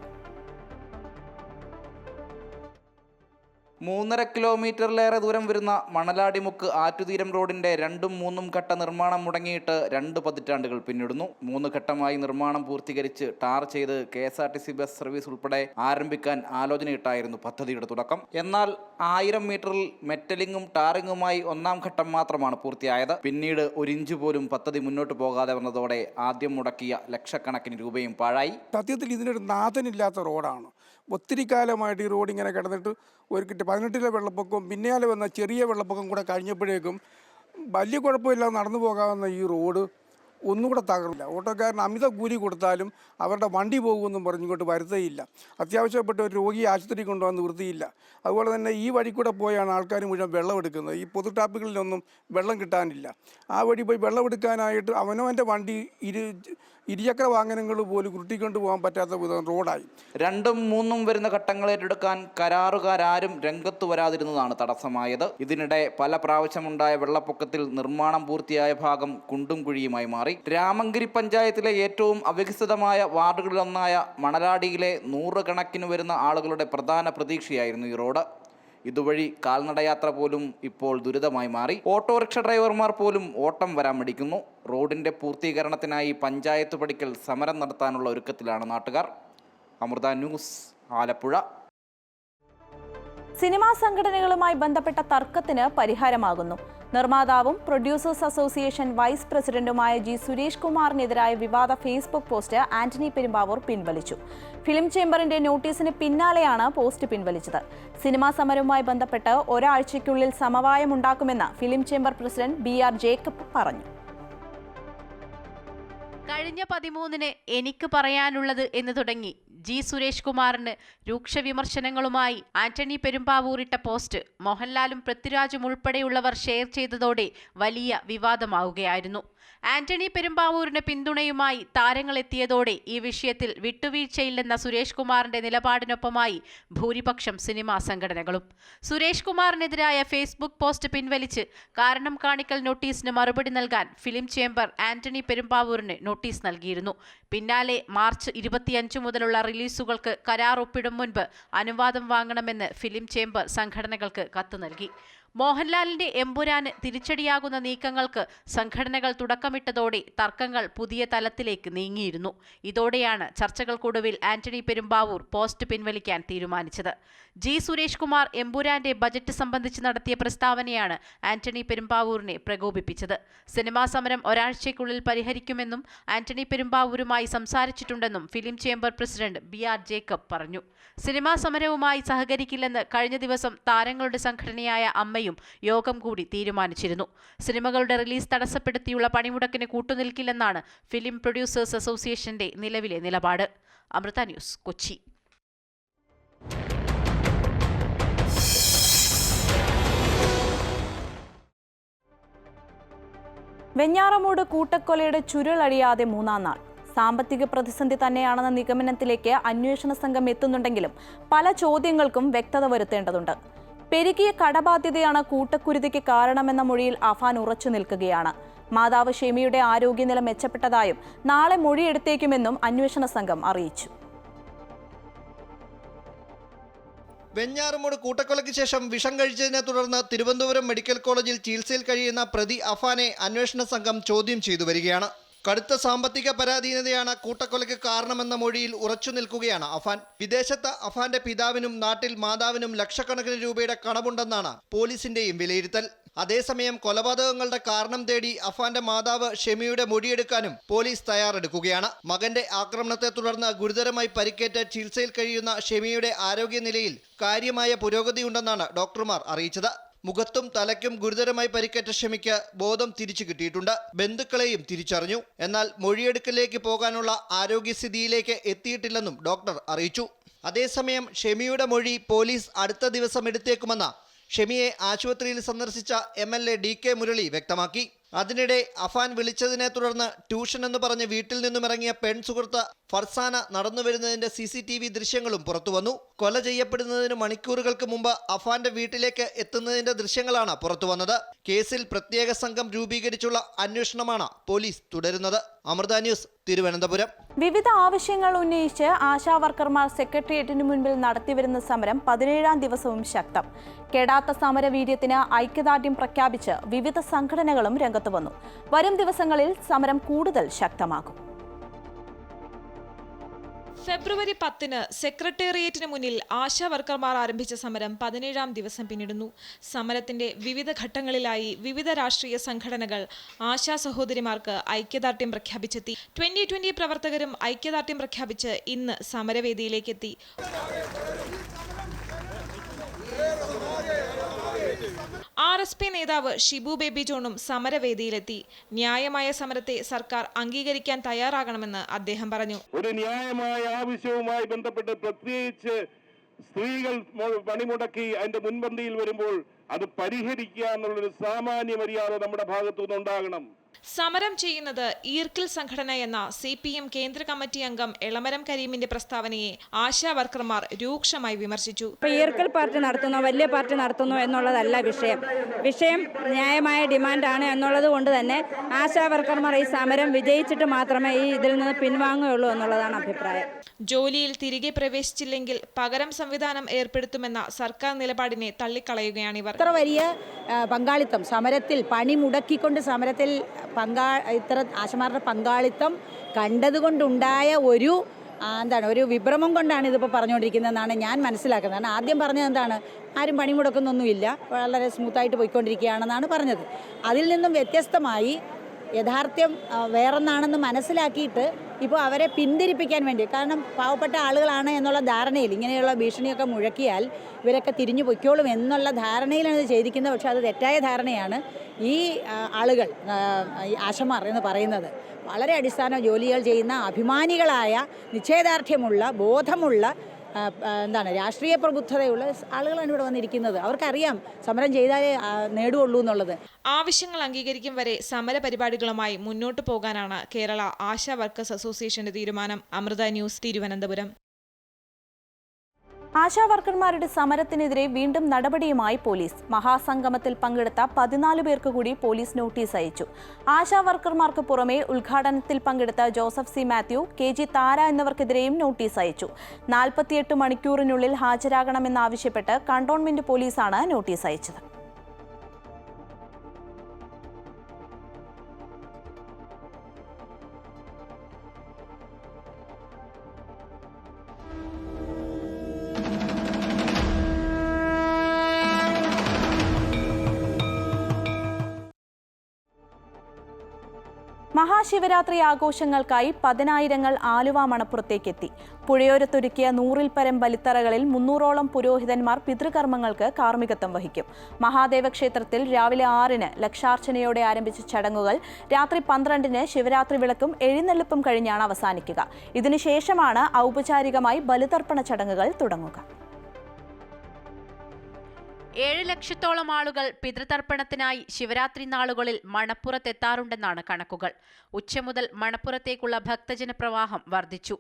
3.5 കിലോമീറ്ററിലേറെ ദൂരം വരുന്ന മണലാടിമുക്ക് ആറ്റുതീരം റോഡിന്റെ 2ഉം 3ഉം ഘട്ട നിർമ്മാണം മുടങ്ങിയിട്ട് 2 പതിറ്റാണ്ടുകൾ പിന്നിടുന്നു. 3 ഘട്ടമായി നിർമ്മാണം പൂർത്തീകരിച്ച് ടാർ ചെയ്ത് KSRTC ബസ് സർവീസ് ഉൾപ്പെടെ ആരംഭിക്കാൻ ആലോചനയിട്ടായിരുന്നു പദ്ധതിയുടെ തുടക്കം. എന്നാൽ 1000 മീറ്ററിൽ മെറ്റലിങ്ങും ടാറിങ്ങുമായി 1ാം ഘട്ടം മാത്രമാണ് പൂർത്തിയായത്. പിന്നീട് 1 ഇഞ്ച് പോലും പദ്ധതി മുന്നോട്ട് പോകാതെ വന്നതോടെ ആദ്യം മുടക്കിയ ലക്ഷക്കണക്കിന് രൂപയും പാഴായി. സത്യത്തിൽ ഇതിനൊരു നാഥനില്ലാത്ത റോഡാണ്. ഒത്തിരി കാലമായിട്ട് ഈ റോഡ് ഇങ്ങനെ കിടന്നിട്ട് 18 വെള്ളപ്പൊക്കവും പിന്നാലെ വന്ന ചെറിയ വെള്ളപ്പൊക്കം കൂടെ കഴിഞ്ഞപ്പോഴേക്കും വലിയ കുഴപ്പമില്ലാതെ നടന്നു പോകാവുന്ന ഈ റോഡ് ഒന്നുകൂടെ തകർന്നില്ല. ഓട്ടോക്കാരന് അമിത കൂലി കൊടുത്താലും അവരുടെ വണ്ടി പോകുമെന്നും പറഞ്ഞിങ്ങോട്ട് വരുത്തേയില്ല. അത്യാവശ്യപ്പെട്ട ഒരു രോഗിയെ ആശുപത്രി കൊണ്ടുപോകാൻ നിവൃത്തിയില്ല. അതുപോലെ തന്നെ ഈ വഴി കൂടെ പോയാണ് ആൾക്കാർ മുഴുവൻ വെള്ളം എടുക്കുന്നത്. ഈ പൊതു ടാപ്പുകളിലൊന്നും വെള്ളം കിട്ടാനില്ല. ആ വഴി പോയി വെള്ളം എടുക്കാനായിട്ട് അവനവൻ്റെ വണ്ടി ഇരുചക്ര വാഹനങ്ങൾ പോലും കുരുട്ടിക്കൊണ്ട് പോകാൻ പറ്റാത്ത വിധം റോഡായി. 2ഉം 3ഉം വരുന്ന ഘട്ടങ്ങൾ ഏറ്റെടുക്കാൻ കരാറുകാരും രംഗത്ത് വരാതിരുന്നതാണ് തടസ്സമായത്. ഇതിനിടെ പല പ്രാവശ്യമുണ്ടായ വെള്ളപ്പൊക്കത്തിൽ നിർമ്മാണം പൂർത്തിയായ ഭാഗം കുണ്ടും കുഴിയുമായി മാറി. രാമങ്കരി പഞ്ചായത്തിലെ ഏറ്റവും അവികസിതമായ വാർഡുകളിലൊന്നായ മണലാടിയിലെ 100 കണക്കിന് വരുന്ന ആളുകളുടെ പ്രധാന പ്രതീക്ഷയായിരുന്നു ഈ റോഡ്. ഇതുവഴി കാൽനടയാത്ര പോലും ഇപ്പോൾ ദുരിതമായി മാറി. ഓട്ടോറിക്ഷ ഡ്രൈവർമാർ പോലും ഓട്ടം വരാൻ മടിക്കുന്നു. റോഡിന്റെ പൂർത്തീകരണത്തിനായി പഞ്ചായത്ത് പടിക്കൽ സമരം നടത്താനുള്ള ഒരുക്കത്തിലാണ് നാട്ടുകാർ. അമൃത ന്യൂസ്, ആലപ്പുഴ. സിനിമാ സംഘടനകളുമായി ബന്ധപ്പെട്ട തർക്കത്തിന് പരിഹാരമാകുന്നു. നിർമ്മാതാവും പ്രൊഡ്യൂസേഴ്സ് അസോസിയേഷൻ വൈസ് പ്രസിഡന്റുമായ G. സുരേഷ് കുമാറിനെതിരായ വിവാദ ഫേസ്ബുക്ക് പോസ്റ്റ് ആന്റണി പെരുമ്പാവൂർ പിൻവലിച്ചു. ഫിലിം ചേംബറിന്റെ നോട്ടീസിന് പിന്നാലെയാണ് പോസ്റ്റ് പിൻവലിച്ചത്. സിനിമാ സമരവുമായി ബന്ധപ്പെട്ട് ഒരാഴ്ചയ്ക്കുള്ളിൽ സമവായമുണ്ടാക്കുമെന്ന് film chamber president BR Jacob പറഞ്ഞു. കഴിഞ്ഞ 13-ന് എനിക്ക് പറയാനുള്ളത് എന്ന് തുടങ്ങി ജി സുരേഷ് കുമാറിന് രൂക്ഷ വിമർശനങ്ങളുമായി ആന്റണി പെരുമ്പാവൂർ ഇട്ട പോസ്റ്റ് മോഹൻലാലും പൃഥ്വിരാജും ഉൾപ്പെടെയുള്ളവർ ഷെയർ ചെയ്തതോടെ വലിയ വിവാദമാവുകയായിരുന്നു. ആന്റണി പെരുമ്പാവൂരിന് പിന്തുണയുമായി താരങ്ങൾ എത്തിയതോടെ ഈ വിഷയത്തിൽ വിട്ടുവീഴ്ചയില്ലെന്ന സുരേഷ് കുമാറിന്റെ നിലപാടിനൊപ്പമായി ഭൂരിപക്ഷം സിനിമാ സംഘടനകളും. സുരേഷ് കുമാറിനെതിരായ ഫേസ്ബുക്ക് പോസ്റ്റ് പിൻവലിച്ച് കാരണം കാണിക്കൽ നോട്ടീസിന് മറുപടി നൽകാൻ ഫിലിം ചേംബർ ആന്റണി പെരുമ്പാവൂരിന് നോട്ടീസ് നൽകിയിരുന്നു. പിന്നാലെ മാർച്ച് 25 മുതലുള്ള റിലീസുകൾക്ക് കരാർ ഒപ്പിടും മുൻപ് അനുവാദം വാങ്ങണമെന്ന് ഫിലിം ചേംബർ സംഘടനകൾക്ക് കത്ത് നൽകി. മോഹൻലാലിന്റെ എമ്പുരാന് തിരിച്ചടിയാകുന്ന നീക്കങ്ങൾക്ക് സംഘടനകൾ തുടക്കമിട്ടതോടെ തർക്കങ്ങൾ പുതിയ തലത്തിലേക്ക് നീങ്ങിയിരുന്നു. ഇതോടെയാണ് ചർച്ചകൾക്കൊടുവിൽ ആന്റണി പെരുമ്പാവൂർ പോസ്റ്റ് പിൻവലിക്കാൻ തീരുമാനിച്ചത്. ജി സുരേഷ് കുമാർ എമ്പുരാന്റെ ബജറ്റ് സംബന്ധിച്ച് നടത്തിയ പ്രസ്താവനയാണ് ആന്റണി പെരുമ്പാവൂരിനെ പ്രകോപിപ്പിച്ചത്. സിനിമാ സമരം ഒരാഴ്ചയ്ക്കുള്ളിൽ പരിഹരിക്കുമെന്നും ആന്റണി പെരുമ്പാവൂരുമായി സംസാരിച്ചിട്ടുണ്ടെന്നും film chamber president BR Jacob പറഞ്ഞു. സിനിമാ സമരവുമായി സഹകരിക്കില്ലെന്ന് കഴിഞ്ഞ ദിവസം താരങ്ങളുടെ സംഘടനയായ അമ്മയും യോഗം കൂടി തീരുമാനിച്ചിരുന്നു. സിനിമകളുടെ റിലീസ് തടസ്സപ്പെടുത്തിയുള്ള പണിമുടക്കിന് കൂട്ടുനിൽക്കില്ലെന്നാണ് ഫിലിം പ്രൊഡ്യൂസേഴ്സ് അസോസിയേഷന്റെ നിലവിലെ നിലപാട്. അമൃത ന്യൂസ്, കൊച്ചി. വെഞ്ഞാറമൂട് കൂട്ടക്കൊലയുടെ ചുരുളഴിയാതെ മൂന്നാം നാൾ. സാമ്പത്തിക പ്രതിസന്ധി തന്നെയാണെന്ന നിഗമനത്തിലേക്ക് അന്വേഷണ സംഘം എത്തുന്നുണ്ടെങ്കിലും പല ചോദ്യങ്ങൾക്കും വ്യക്തത വരുത്തേണ്ടതുണ്ട്. പെരുകിയ കടബാധ്യതയാണ് കൂട്ടക്കുരുതിക്ക് കാരണമെന്ന മൊഴിയിൽ അഫാൻ ഉറച്ചു നിൽക്കുകയാണ്. മാതാവ് ഷെമിയുടെ ആരോഗ്യനില മെച്ചപ്പെട്ടതായും നാളെ മൊഴിയെടുത്തേക്കുമെന്നും അന്വേഷണ സംഘം അറിയിച്ചു. വെഞ്ഞാറമൂട് കൂട്ടക്കൊലയ്ക്ക് ശേഷം വിഷം കഴിച്ചതിനെ തുടർന്ന് തിരുവനന്തപുരം മെഡിക്കൽ കോളേജിൽ ചികിത്സയിൽ കഴിയുന്ന പ്രതി അഫാനെ അന്വേഷണ സംഘം ചോദ്യം ചെയ്തു വരികയാണ്. കടുത്ത സാമ്പത്തിക പരാധീനതയാണ് കൂട്ടക്കൊലയ്ക്ക് കാരണമെന്ന മൊഴിയിൽ ഉറച്ചു നിൽക്കുകയാണ് അഫാൻ. വിദേശത്ത് അഫാന്റെ പിതാവിനും നാട്ടിൽ മാതാവിനും ലക്ഷക്കണക്കിന് രൂപയുടെ കടമുണ്ടെന്നാണ് പോലീസിന്റെയും വിലയിരുത്തൽ. അതേസമയം കൊലപാതകങ്ങളുടെ കാരണം തേടി അഫാന്റെ മാതാവ് ഷെമിയുടെ മൊഴിയെടുക്കാനും പോലീസ് തയ്യാറെടുക്കുകയാണ്. മകന്റെ ആക്രമണത്തെ തുടർന്ന് ഗുരുതരമായി പരിക്കേറ്റ് ചികിത്സയിൽ കഴിയുന്ന ഷെമിയുടെ ആരോഗ്യനിലയിൽ കാര്യമായ പുരോഗതിയുണ്ടെന്നാണ് ഡോക്ടർമാർ അറിയിച്ചത്. മുഖത്തും തലയ്ക്കും ഗുരുതരമായി പരിക്കേറ്റ ഷെമിക്ക് ബോധം തിരിച്ചു കിട്ടിയിട്ടുണ്ട്. ബന്ധുക്കളെയും തിരിച്ചറിഞ്ഞു. എന്നാൽ മൊഴിയെടുക്കലിലേക്ക് പോകാനുള്ള ആരോഗ്യസ്ഥിതിയിലേക്ക് എത്തിയിട്ടില്ലെന്നും ഡോക്ടർ അറിയിച്ചു. അതേസമയം ഷെമിയുടെ മൊഴി പോലീസ് അടുത്ത ദിവസം എടുത്തേക്കുമെന്ന് ഷെമിയെ ആശുപത്രിയിൽ സന്ദർശിച്ച MLA DK മുരളി വ്യക്തമാക്കി. അതിനിടെ അഫാൻ വിളിച്ചതിനെ തുടർന്ന് ട്യൂഷൻ എന്ന് പറഞ്ഞ് വീട്ടിൽ നിന്നും ഇറങ്ങിയ പെൺ സുഹൃത്ത് ഫർസാന നടന്നുവരുന്നതിന്റെ CCTV ദൃശ്യങ്ങളും പുറത്തുവന്നു. കൊല ചെയ്യപ്പെടുന്നതിന് മണിക്കൂറുകൾക്ക് മുമ്പ് അഫാന്റെ വീട്ടിലേക്ക് എത്തുന്നതിന്റെ ദൃശ്യങ്ങളാണ് പുറത്തുവന്നത്. കേസിൽ പ്രത്യേക സംഘം രൂപീകരിച്ചുള്ള അന്വേഷണമാണ് പോലീസ് തുടരുന്നത്. അമൃത ന്യൂസ്, തിരുവനന്തപുരം. വിവിധ ആവശ്യങ്ങൾ ഉന്നയിച്ച് ആശാവർക്കർമാർ സെക്രട്ടേറിയറ്റിന് മുൻപിൽ നടത്തിവരുന്ന സമരം 17ാം ദിവസവും ശക്തം. കെടാത്ത സമരവീര്യത്തിന് ഐക്യദാർഢ്യം പ്രഖ്യാപിച്ച് വിവിധ സംഘടനകളും രംഗത്ത് വന്നു. വരും ദിവസങ്ങളിൽ സമരം കൂടുതൽ ശക്തമാകും. ഫെബ്രുവരി 10-ന് സെക്രട്ടേറിയറ്റിന് മുന്നിൽ ആശാവർക്കർമാർ ആരംഭിച്ച സമരം 17ാം ദിവസം പിന്നിടുന്നു. സമരത്തിന്റെ വിവിധ ഘട്ടങ്ങളിലായി വിവിധ രാഷ്ട്രീയ സംഘടനകൾ ആശാ സഹോദരിമാർക്ക് ഐക്യദാർഢ്യം പ്രഖ്യാപിച്ചെത്തി. 2020 പ്രവർത്തകരും ഐക്യദാർഢ്യം പ്രഖ്യാപിച്ച് ഇന്ന് സമരവേദിയിലേക്കെത്തി. RSP നേതാവ് ഷിബു ബേബി ജോണും സമരവേദിയിലെത്തി. ന്യായമായ സമരത്തെ സർക്കാർ അംഗീകരിക്കാൻ തയ്യാറാകണമെന്ന് അദ്ദേഹം പറഞ്ഞു. ഒരു ന്യായമായ ആവശ്യവുമായി ബന്ധപ്പെട്ട് പ്രത്യേകിച്ച് സ്ത്രീകൾ പണിമുടക്കി അതിന്റെ മുൻപന്തിയിൽ വരുമ്പോൾ അത് പരിഹരിക്കുക എന്നുള്ളൊരു സാമാന്യ മര്യാദ നമ്മുടെ ഭാഗത്തുനിന്ന് ഉണ്ടാകണം. സമരം ചെയ്യുന്നത് ഈർക്കിൽ സംഘടന എന്ന CPM കേന്ദ്ര കമ്മിറ്റി അംഗം എളമരം കരീമിന്റെ പ്രസ്താവനയെ ആശാ വർക്കർമാർ രൂക്ഷമായി വിമർശിച്ചു. ഈർക്കിൽ പാർട്ടി നടത്തുന്നോ വലിയ പാർട്ടി നടത്തുന്നോ എന്നുള്ളതല്ല വിഷയം ന്യായമായ ഡിമാൻഡാണ് എന്നുള്ളത് കൊണ്ട് തന്നെ ആശാ വർക്കർമാർ ഈ സമരം വിജയിച്ചിട്ട് മാത്രമേ ഈ ഇതിൽ നിന്ന് പിൻവാങ്ങുകയുള്ളൂ എന്നുള്ളതാണ് അഭിപ്രായം. ജോലിയിൽ തിരികെ പ്രവേശിച്ചില്ലെങ്കിൽ പകരം സംവിധാനം ഏർപ്പെടുത്തുമെന്ന സർക്കാർ നിലപാടിനെ തള്ളിക്കളയുകയാണിവർ. ഇത്ര വലിയ പങ്കാളിത്തം സമരത്തിൽ പണി മുടക്കിക്കൊണ്ട് സമരത്തിൽ ഇത്ര ആശമാരുടെ പങ്കാളിത്തം കണ്ടതുകൊണ്ടുണ്ടായ ഒരു വിഭ്രമം കൊണ്ടാണ് ഇതിപ്പോൾ പറഞ്ഞുകൊണ്ടിരിക്കുന്നതെന്നാണ് ഞാൻ മനസ്സിലാക്കുന്നത്. കാരണം ആദ്യം പറഞ്ഞത് എന്താണ്, ആരും പണിമുടക്കൊന്നുമില്ല, വളരെ സ്മൂത്തായിട്ട് പോയിക്കൊണ്ടിരിക്കുകയാണെന്നാണ് പറഞ്ഞത്. അതിൽ നിന്നും വ്യത്യസ്തമായി യഥാർത്ഥ്യം വേറൊന്നാണെന്ന് മനസ്സിലാക്കിയിട്ട് ഇപ്പോൾ അവരെ പിന്തിരിപ്പിക്കാൻ വേണ്ടി, കാരണം പാവപ്പെട്ട ആളുകളാണ് എന്നുള്ള ധാരണയിൽ ഇങ്ങനെയുള്ള ഭീഷണിയൊക്കെ മുഴക്കിയാൽ ഇവരൊക്കെ തിരിഞ്ഞു പൊയ്ക്കോളും എന്നുള്ള ധാരണയിലാണ് ഇത് ചെയ്തിരിക്കുന്നത്. പക്ഷേ അത് തെറ്റായ ധാരണയാണ്. ഈ ആളുകൾ, ഈ ആശമാർ എന്ന് പറയുന്നത് വളരെ അടിസ്ഥാന ജോലികൾ ചെയ്യുന്ന അഭിമാനികളായ നിശ്ചയദാർഢ്യമുള്ള ബോധമുള്ള രാഷ്ട്രീയ പ്രബുദ്ധതയുള്ള ആളുകളാണ് ഇവിടെ വന്നിരിക്കുന്നത്. അവർക്കറിയാം സമരം ചെയ്താലേ നേടുകയുള്ളൂ എന്നുള്ളത്. ആവശ്യങ്ങൾ അംഗീകരിക്കും വരെ സമര പരിപാടികളുമായി മുന്നോട്ടു പോകാനാണ് കേരള ആശാ വർക്കേഴ്സ് അസോസിയേഷന്റെ തീരുമാനം. അമൃത ന്യൂസ്, തിരുവനന്തപുരം. ആശാ വർക്കർമാരുടെ സമരത്തിനെതിരെ വീണ്ടും നടപടിയുമായി പോലീസ്. മഹാസംഗമത്തിൽ പങ്കെടുത്ത 14 പേർക്ക് കൂടി പോലീസ് നോട്ടീസ് അയച്ചു. ആശാ വർക്കർമാർക്ക് പുറമെ ഉദ്ഘാടനത്തിൽ പങ്കെടുത്ത ജോസഫ് സി മാത്യു, KG താര എന്നിവർക്കെതിരെയും നോട്ടീസ് അയച്ചു. 48 മണിക്കൂറിനുള്ളിൽ ഹാജരാകണമെന്നാവശ്യപ്പെട്ട് കണ്ടോൺമെന്റ് പോലീസാണ് നോട്ടീസ് അയച്ചത്. മഹാശിവരാത്രി ആഘോഷങ്ങൾക്കായി 10,000-ങ്ങൾ ആലുവ മണപ്പുറത്തേക്കെത്തി. പുഴയോരത്തൊരുക്കിയ 100-ൽ പരം ബലിത്തറകളിൽ 300-ഓളം പുരോഹിതന്മാർ പിതൃകർമ്മങ്ങൾക്ക് കാർമ്മികത്വം വഹിക്കും. മഹാദേവ ക്ഷേത്രത്തിൽ രാവിലെ 6-ന് ലക്ഷാർച്ചനയോടെ ആരംഭിച്ച ചടങ്ങുകൾ രാത്രി 12-ന് ശിവരാത്രി വിളക്കും എഴുന്നള്ളിപ്പും കഴിഞ്ഞാണ് അവസാനിക്കുക. ഇതിനുശേഷമാണ് ഔപചാരികമായി ബലിതർപ്പണ ചടങ്ങുകൾ തുടങ്ങുക. 7 ലക്ഷത്തോളം ആളുകൾ പിതൃതർപ്പണത്തിനായി ശിവരാത്രി നാളുകളിൽ മണപ്പുറത്തെത്താറുണ്ടെന്നാണ് കണക്കുകൾ. ഉച്ച മുതൽ മണപ്പുറത്തേക്കുള്ള ഭക്തജന പ്രവാഹം വർദ്ധിച്ചു.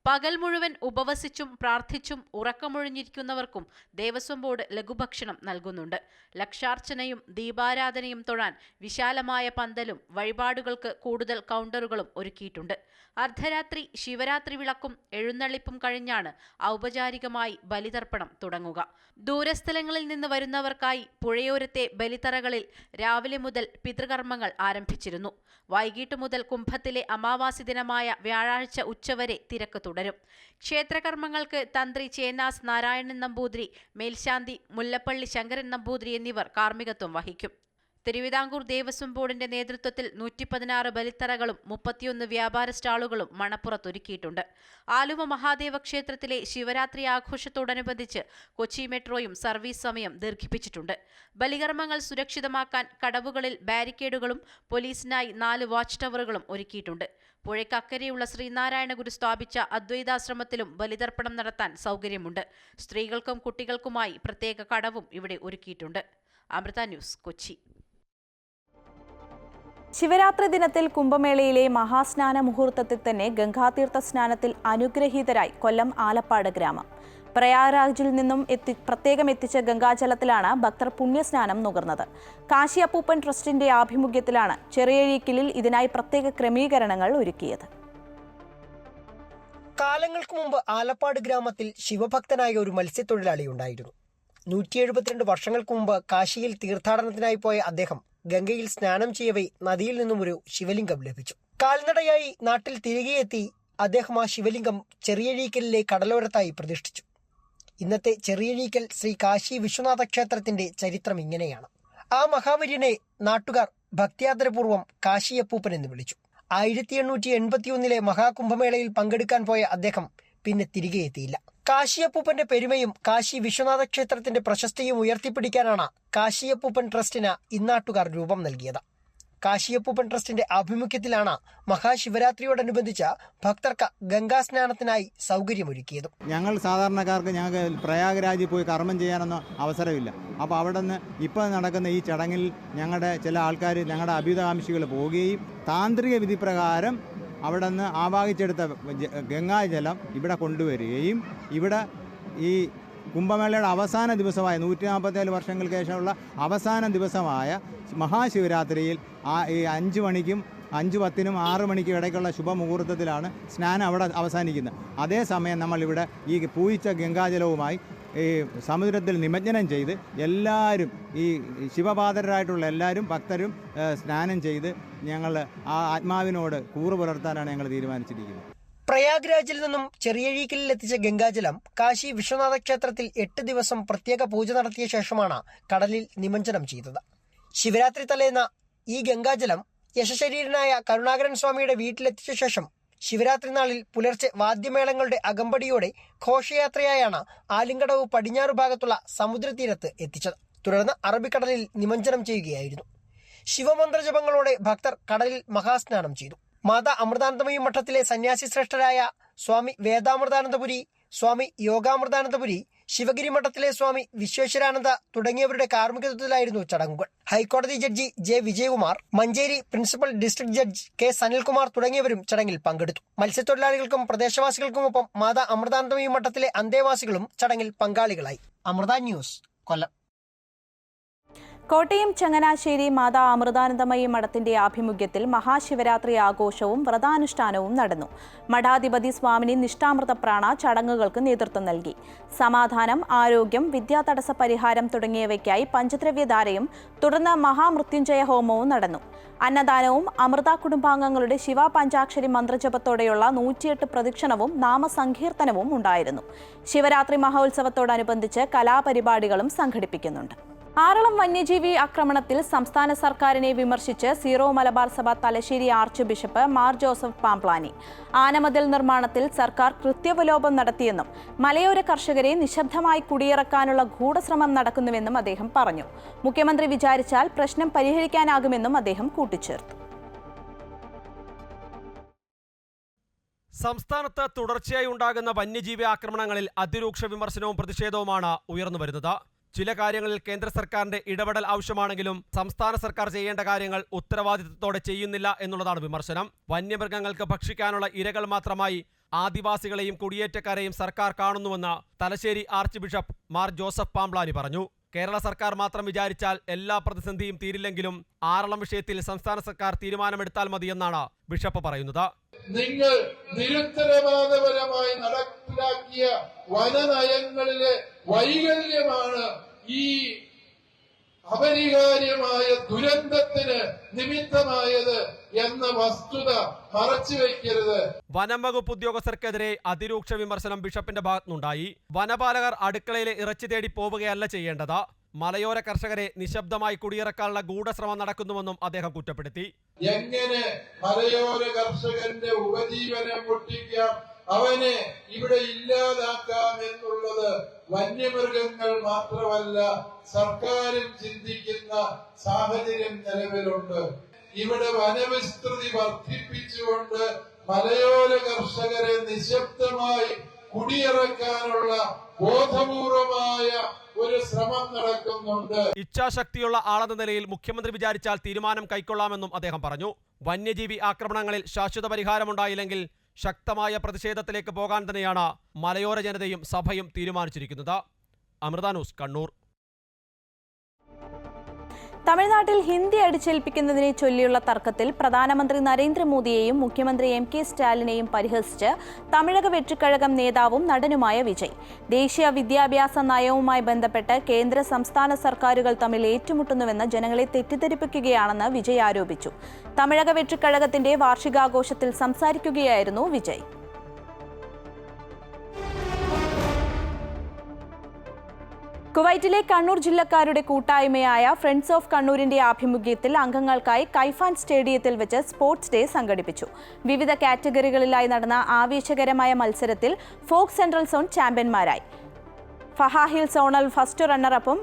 പകൽ മുഴുവൻ ഉപവസിച്ചും പ്രാർത്ഥിച്ചും ഉറക്കമൊഴിഞ്ഞിരിക്കുന്നവർക്കും ദേവസ്വം ബോർഡ് ലഘുഭക്ഷണം നൽകുന്നുണ്ട്. ലക്ഷാർച്ചനയും ദീപാരാധനയും തൊഴാൻ വിശാലമായ പന്തലും വഴിപാടുകൾക്ക് കൂടുതൽ കൗണ്ടറുകളും ഒരുക്കിയിട്ടുണ്ട്. അർദ്ധരാത്രി ശിവരാത്രി വിളക്കും എഴുന്നള്ളിപ്പും കഴിഞ്ഞാണ് ഔപചാരികമായി ബലിതർപ്പണം തുടങ്ങുക. ദൂരസ്ഥലങ്ങളിൽ നിന്ന് വരുന്നവർക്കായി പുഴയോരത്തെ ബലിത്തറകളിൽ രാവിലെ മുതൽ പിതൃകർമ്മങ്ങൾ ആരംഭിച്ചിരുന്നു. വൈകിട്ട് മുതൽ കുംഭത്തിലെ അമാവാസി ദിനമായ വ്യാഴാഴ്ച ഉച്ചവരെ തിരക്ക് തുടരും. ക്ഷേത്രകർമ്മങ്ങൾക്ക് തന്ത്രി ചേന്നാസ് നാരായണൻ നമ്പൂതിരി, മേൽശാന്തി മുല്ലപ്പള്ളി ശങ്കരൻ നമ്പൂതിരി എന്നിവർ കാർമ്മികത്വം വഹിക്കും. തിരുവിതാംകൂർ ദേവസ്വം ബോർഡിന്റെ നേതൃത്വത്തിൽ 116 ബലിത്തറകളും 31 വ്യാപാര സ്റ്റാളുകളും മണപ്പുറത്തൊരുക്കിയിട്ടുണ്ട്. ആലുവ മഹാദേവ ക്ഷേത്രത്തിലെ ശിവരാത്രി ആഘോഷത്തോടനുബന്ധിച്ച് കൊച്ചി മെട്രോയും സർവീസ് സമയം ദീർഘിപ്പിച്ചിട്ടുണ്ട്. ബലികർമ്മങ്ങൾ സുരക്ഷിതമാക്കാൻ കടവുകളിൽ ബാരിക്കേഡുകളും പോലീസിനായി 4 വാച്ച് ടവറുകളും ഒരുക്കിയിട്ടുണ്ട്. പുഴയ്ക്കക്കരെയുള്ള ശ്രീനാരായണ ഗുരു സ്ഥാപിച്ച അദ്വൈതാശ്രമത്തിലും ബലിതർപ്പണം നടത്താൻ സൗകര്യമുണ്ട്. സ്ത്രീകൾക്കും കുട്ടികൾക്കുമായി പ്രത്യേക കടവും ഇവിടെ ഒരുക്കിയിട്ടുണ്ട്. അമൃത ന്യൂസ്, കൊച്ചി. ശിവരാത്രി ദിനത്തിൽ കുംഭമേളയിലെ മഹാസ്നാന മുഹൂർത്തത്തിൽ തന്നെ ഗംഗാതീർത്ഥ സ്നാനത്തിൽ അനുഗ്രഹീതരായി കൊല്ലം ആലപ്പാട് ഗ്രാമം. പ്രയാഗ്രാജിൽ നിന്നും പ്രത്യേകം എത്തിച്ച ഗംഗാജലത്തിലാണ് ഭക്തർ പുണ്യസ്നാനം നുകർന്നത്. കാശി അപ്പൂപ്പൻ ട്രസ്റ്റിന്റെ ആഭിമുഖ്യത്തിലാണ് ചെറിയഴീക്കലിൽ ഇതിനായി പ്രത്യേക ക്രമീകരണങ്ങൾ ഒരുക്കിയത്. കാലങ്ങൾക്ക് മുമ്പ് ആലപ്പാട് ഗ്രാമത്തിൽ ശിവഭക്തനായ ഒരു മത്സ്യത്തൊഴിലാളി ഉണ്ടായിരുന്നു. 172 വർഷങ്ങൾക്ക് മുമ്പ് കാശിയിൽ തീർത്ഥാടനത്തിനായി പോയ അദ്ദേഹം ഗംഗയിൽ സ്നാനം ചെയ്യവേ നദിയിൽ നിന്നും ഒരു ശിവലിംഗം ലഭിച്ചു. കാൽനടയായി നാട്ടിൽ തിരികെ എത്തി അദ്ദേഹം ആ ശിവലിംഗം ചെറിയഴീക്കലിലെ കടലോരത്തായി പ്രതിഷ്ഠിച്ചു. ഇന്നത്തെ ചെറിയഴീക്കൽ ശ്രീ കാശി വിശ്വനാഥ ക്ഷേത്രത്തിന്റെ ചരിത്രം ഇങ്ങനെയാണ്. ആ മഹാവര്യനെ നാട്ടുകാർ ഭക്തിയാദരപൂർവ്വം കാശിയപ്പൂപ്പൻ എന്ന് വിളിച്ചു. 1881 മഹാകുംഭമേളയിൽ പങ്കെടുക്കാൻ പോയ അദ്ദേഹം പിന്നെ തിരികെ എത്തിയില്ല. കാശിയപ്പൂപ്പന്റെ പെരുമയും കാശി വിശ്വനാഥ ക്ഷേത്രത്തിന്റെ പ്രശസ്തിയും ഉയർത്തിപ്പിടിക്കാനാണ് കാശിയപ്പൂപ്പൻ ട്രസ്റ്റിന് ഇന്നാട്ടുകാർ രൂപം നൽകിയത്. കാശിയപ്പൂപ്പൻ ട്രസ്റ്റിന്റെ ആഭിമുഖ്യത്തിലാണ് മഹാശിവരാത്രിയോടനുബന്ധിച്ച് ഭക്തർക്ക് ഗംഗാസ്നാനത്തിനായി സൗകര്യമൊരുക്കിയത്. ഞങ്ങൾ സാധാരണക്കാർക്ക് ഞങ്ങൾക്ക് പ്രയാഗ്രാജിൽ പോയി കർമ്മം ചെയ്യാനൊന്നും അവസരമില്ല. അപ്പോൾ അവിടെ നിന്ന് ഇപ്പോൾ നടക്കുന്ന ഈ ചടങ്ങിൽ ഞങ്ങളുടെ ചില ആൾക്കാർ, ഞങ്ങളുടെ അഭ്യുതകാംക്ഷികൾ പോവുകയും താന്ത്രിക വിധി പ്രകാരം അവിടെ നിന്ന് ആവാഹിച്ചെടുത്ത ഗംഗാജലം ഇവിടെ കൊണ്ടുവരികയും ഇവിടെ ഈ കുംഭമേളയുടെ അവസാന ദിവസമായ 147 വർഷങ്ങൾക്ക് ശേഷമുള്ള അവസാന ദിവസമായ മഹാശിവരാത്രിയിൽ ഈ 5 മണിക്കും 5:10-നും 6 മണിക്കും ഇടയ്ക്കുള്ള ശുഭമുഹൂർത്തത്തിലാണ് സ്നാനം അവിടെ അവസാനിക്കുന്നത്. അതേസമയം നമ്മളിവിടെ ഈ പൂയിച്ച ഗംഗാജലവുമായി ഈ സമുദ്രത്തിൽ നിമജ്ജനം ചെയ്ത് എല്ലാവരും ഈ ശിവപാതരായിട്ടുള്ള എല്ലാവരും ഭക്തരും സ്നാനം ചെയ്ത് ഞങ്ങൾ ആ ആത്മാവിനോട് കൂറ് പുലർത്താനാണ് ഞങ്ങൾ തീരുമാനിച്ചിരിക്കുന്നത്. പ്രയാഗ്രാജിൽ നിന്നും ചെറിയഴീക്കലിൽ എത്തിച്ച ഗംഗാജലം കാശി വിശ്വനാഥ ക്ഷേത്രത്തിൽ 8 ദിവസം പ്രത്യേക പൂജ നടത്തിയ ശേഷമാണ് കടലിൽ നിമജ്ജനം ചെയ്തത്. ശിവരാത്രി തലേന്ന് ഈ ഗംഗാജലം യശശരീരനായ കരുണാകരൻ സ്വാമിയുടെ വീട്ടിലെത്തിച്ച ശേഷം ശിവരാത്രി നാളിൽ പുലർച്ചെ വാദ്യമേളങ്ങളുടെ അകമ്പടിയോടെ ഘോഷയാത്രയായാണ് ആലിങ്കടവ് പടിഞ്ഞാറ് ഭാഗത്തുള്ള സമുദ്രതീരത്ത് എത്തിച്ചത്. തുടർന്ന് അറബിക്കടലിൽ നിമജ്ജനം ചെയ്യുകയായിരുന്നു. ശിവമന്ത്രജപങ്ങളോടെ ഭക്തർ കടലിൽ മഹാസ്നാനം ചെയ്തു. മാതാ അമൃതാനന്ദമയി മഠത്തിലെ സന്യാസി ശ്രേഷ്ഠരായ സ്വാമി വേദാമൃതാനന്ദപുരി, സ്വാമി യോഗാമൃതാനന്ദപുരി, ശിവഗിരി മഠത്തിലെ സ്വാമി വിശ്വേശ്വരാനന്ദ തുടങ്ങിയവരുടെ കാർമ്മികത്വത്തിലായിരുന്നു ചടങ്ങുകൾ. ഹൈക്കോടതി judge J Vijayakumar, Manjeri principal district judge K Sanilkumar തുടങ്ങിയവരും ചടങ്ങിൽ പങ്കെടുത്തു. മത്സ്യത്തൊഴിലാളികൾക്കും പ്രദേശവാസികൾക്കുമൊപ്പം മാതാ അമൃതാനന്ദമയി മഠത്തിലെ അന്തേവാസികളും ചടങ്ങിൽ പങ്കാളികളായി. അമൃത ന്യൂസ്, കൊല്ലം. കോട്ടയം ചങ്ങനാശ്ശേരി മാതാ അമൃതാനന്ദമയി മഠത്തിന്റെ ആഭിമുഖ്യത്തിൽ മഹാശിവരാത്രി ആഘോഷവും വ്രതാനുഷ്ഠാനവും നടന്നു. മഠാധിപതി സ്വാമിനി നിഷ്ഠാമൃതപ്രാണ ചടങ്ങുകൾക്ക് നേതൃത്വം നൽകി. സമാധാനം, ആരോഗ്യം, വിദ്യാതടസ്സ പരിഹാരം തുടങ്ങിയവയ്ക്കായി പഞ്ചദ്രവ്യധാരയും തുടർന്ന് മഹാമൃത്യുഞ്ജയ ഹോമവും നടന്നു. അന്നദാനവും അമൃത കുടുംബാംഗങ്ങളുടെ ശിവ പഞ്ചാക്ഷരി മന്ത്രജപത്തോടെയുള്ള 108 പ്രദക്ഷിണവും നാമസങ്കീർത്തനവും ഉണ്ടായിരുന്നു. ശിവരാത്രി മഹോത്സവത്തോടനുബന്ധിച്ച് കലാപരിപാടികളും സംഘടിപ്പിക്കുന്നുണ്ട്. ആറളം വന്യജീവി ആക്രമണത്തിൽ സംസ്ഥാന സർക്കാരിനെ വിമർശിച്ച് സീറോ മലബാർ സഭ തലശ്ശേരി ആർച്ച് ബിഷപ്പ് മാർ ജോസഫ് പാംപ്ലാനി ആനമതിൽ നിർമ്മാണത്തിൽ സർക്കാർ കൃത്യവലോപം നടത്തിയെന്നും മലയോര കർഷകരെ നിശബ്ദമായി കുടിയിറക്കാനുള്ള ഗൂഢശ്രമം നടക്കുന്നുവെന്നും അദ്ദേഹം പറഞ്ഞു. മുഖ്യമന്ത്രി വിചാരിച്ചാൽ പ്രശ്നം പരിഹരിക്കാനാകുമെന്നും അദ്ദേഹം കൂട്ടിച്ചേർത്തു. സംസ്ഥാനത്ത് തുടർച്ചയായി ഉണ്ടാകുന്ന വന്യജീവി ആക്രമണങ്ങളിൽ അതിരൂക്ഷ വിമർശനവും പ്രതിഷേധവുമാണ് ഉയർന്നുവരുന്നത്. ചില കാര്യങ്ങളിൽ കേന്ദ്ര സർക്കാരിന്റെ ഇടപെടൽ ആവശ്യമാണെങ്കിലും സംസ്ഥാന സർക്കാർ ചെയ്യേണ്ട കാര്യങ്ങൾ ഉത്തരവാദിത്തത്തോടെ ചെയ്യുന്നില്ല എന്നുള്ളതാണ് വിമർശനം. വന്യമൃഗങ്ങൾക്ക് ഭക്ഷിക്കാനുള്ള ഇരകൾ മാത്രമായി ആദിവാസികളെയും കുടിയേറ്റക്കാരെയും സർക്കാർ കാണുന്നുവെന്ന് തലശ്ശേരി ആർച്ച് ബിഷപ്പ് മാർ ജോസഫ് പാംപ്ലാനി പറഞ്ഞു. കേരള സർക്കാർ മാത്രം വിചാരിച്ചാൽ എല്ലാ പ്രതിസന്ധിയും തീരില്ലെങ്കിലും ആറളം വിഷയത്തിൽ സംസ്ഥാന സർക്കാർ തീരുമാനമെടുത്താൽ മതിയെന്നാണ് ബിഷപ്പ് പറയുന്നത്. നിങ്ങൾ നിരുത്തരവാദപരമായി നടപ്പിലാക്കിയ വനനയങ്ങളിലെ വൈകല്യമാണ് ഈ അപരിഹാര്യമായ ദുരന്തത്തിന് നിമിത്തമായത് എന്ന വസ്തുത മറച്ചുവെക്കരുത്. വനം വകുപ്പ് ഉദ്യോഗസ്ഥർക്കെതിരെ അതിരൂക്ഷ വിമർശനം ബിഷപ്പിന്റെ ഭാഗത്തുനിന്നുണ്ടായി. വനപാലകർ അടുക്കളയിലെ ഇറച്ചി തേടി പോവുകയല്ല ചെയ്യേണ്ടത്. മലയോര കർഷകരെ നിശബ്ദമായി കുടിയിറക്കാനുള്ള ഗൂഢശ്രമം നടക്കുന്നുവെന്നും അദ്ദേഹം കുറ്റപ്പെടുത്തി. എങ്ങനെ മലയോര കർഷകന്റെ ഉപജീവനം മുട്ടിക്കാം, അവനെ ഇവിടെ ഇല്ലാതാക്കാം എന്നുള്ളത് വന്യമൃഗങ്ങൾ മാത്രമല്ല സർക്കാരും ചിന്തിക്കുന്ന സാഹചര്യം നിലവിലുണ്ട്. ഇവിടെ വനവിസ്തൃതി വർദ്ധിപ്പിച്ചുകൊണ്ട് മലയോര കർഷകരെ നിശബ്ദമായി കുടിയിറക്കാനുള്ള ബോധപൂർവമായ ഒരു ശ്രമം നടക്കുന്നുണ്ട്. ഇച്ഛാശക്തിയുള്ള ആളെന്ന നിലയിൽ മുഖ്യമന്ത്രി വിചാരിച്ചാൽ തീരുമാനം കൈക്കൊള്ളാമെന്നും അദ്ദേഹം പറഞ്ഞു. വന്യജീവി ആക്രമണങ്ങളിൽ ശാശ്വത പരിഹാരമുണ്ടായില്ലെങ്കിൽ ശക്തമായ പ്രതിഷേധത്തിലേക്ക് പോകാൻ തന്നെയാണ് മലയോര ജനതയും സഭയും തീരുമാനിച്ചിരിക്കുന്നത്. അമൃത ന്യൂസ്, കണ്ണൂർ. തമിഴ്നാട്ടിൽ ഹിന്ദി അടിച്ചേൽപ്പിക്കുന്നതിനെ ചൊല്ലിയുള്ള തർക്കത്തിൽ പ്രധാനമന്ത്രി നരേന്ദ്രമോദിയെയും മുഖ്യമന്ത്രി എം.കെ. സ്റ്റാലിനെയും പരിഹസിച്ച് തമിഴക വെற்றிക്കഴകം നേതാവും നടനുമായ വിജയ് ദേശീയ വിദ്യാഭ്യാസ നയവുമായി ബന്ധപ്പെട്ട് കേന്ദ്ര സംസ്ഥാന സർക്കാരുകൾ തമ്മിൽ ഏറ്റുമുട്ടുന്നുവെന്ന് ജനങ്ങളെ തെറ്റിദ്ധരിപ്പിക്കുകയാണെന്ന് വിജയ് ആരോപിച്ചു. തമിഴക വെற்றிക്കഴകത്തിന്റെ വാർഷികാഘോഷത്തിൽ സംസാരിക്കുകയായിരുന്നു വിജയ്. കുവൈറ്റിലെ കണ്ണൂർ ജില്ലക്കാരുടെ കൂട്ടായ്മയായ ഫ്രണ്ട്സ് ഓഫ് കണ്ണൂരിന്റെ ആഭിമുഖ്യത്തിൽ അംഗങ്ങൾക്കായി കൈഫാൻ സ്റ്റേഡിയത്തിൽ വെച്ച് സ്പോർട്സ് ഡേ സംഘടിപ്പിച്ചു. വിവിധ കാറ്റഗറികളിലായി നടന്ന ആവേശകരമായ മത്സരത്തിൽ ഫോക്ക് സെൻട്രൽ സോൺ ചാമ്പ്യന്മാരായി. ഫഹാഹിൽ സോണൽ ഫസ്റ്റ് റണ്ണറപ്പും